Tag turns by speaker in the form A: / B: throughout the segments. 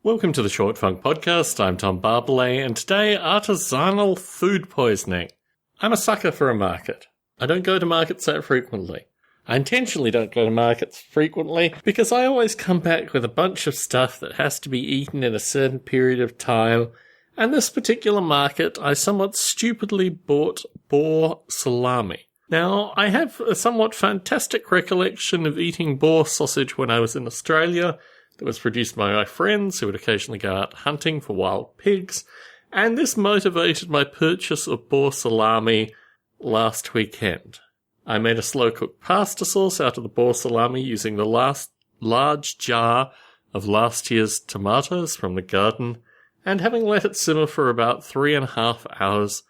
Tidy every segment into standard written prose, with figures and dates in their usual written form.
A: Welcome to the Short Funk Podcast. I'm Tom Barbalet, and today, artisanal food poisoning. I'm a sucker for a market. I don't go to markets that frequently. I intentionally don't go to markets frequently because I always come back with a bunch of stuff that has to be eaten in a certain period of time, and this particular market I somewhat stupidly bought boar salami. Now, I have a somewhat fantastic recollection of eating boar sausage when I was in Australia. That was produced by my friends who would occasionally go out hunting for wild pigs, and this motivated my purchase of boar salami last weekend. I made a slow-cooked pasta sauce out of the boar salami using the last large jar of last year's tomatoes from the garden, and having let it simmer for about 3.5 hours,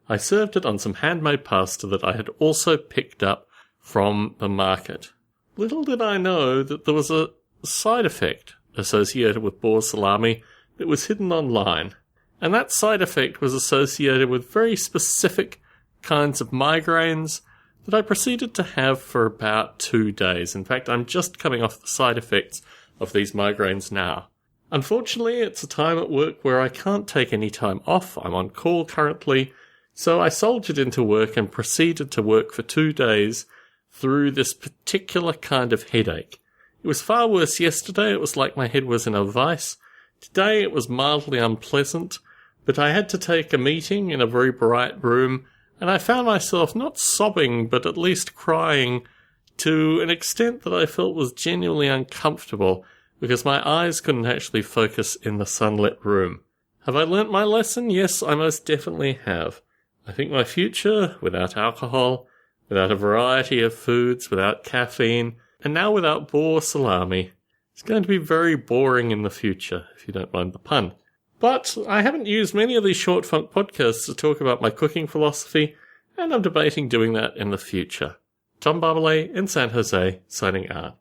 A: I served it on some handmade pasta that I had also picked up from the market. Little did I know that there was a side effect associated with boar salami that was hidden online, and that side effect was associated with very specific kinds of migraines that I proceeded to have for about 2 days. In fact, I'm just coming off the side effects of these migraines now. Unfortunately, it's a time at work where I can't take any time off. I'm on call currently, so I soldiered into work and proceeded to work for 2 days through this particular kind of headache. It was far worse yesterday. It was like my head was in a vice. Today it was mildly unpleasant, but I had to take a meeting in a very bright room, and I found myself not sobbing, but at least crying to an extent that I felt was genuinely uncomfortable because my eyes couldn't actually focus in the sunlit room. Have I learnt my lesson? Yes, I most definitely have. I think my future, without alcohol, without a variety of foods, without caffeine, and now without boar salami, it's going to be very boring in the future, if you don't mind the pun. But I haven't used many of these short funk podcasts to talk about my cooking philosophy, and I'm debating doing that in the future. Tom Barbalet in San Jose, signing out.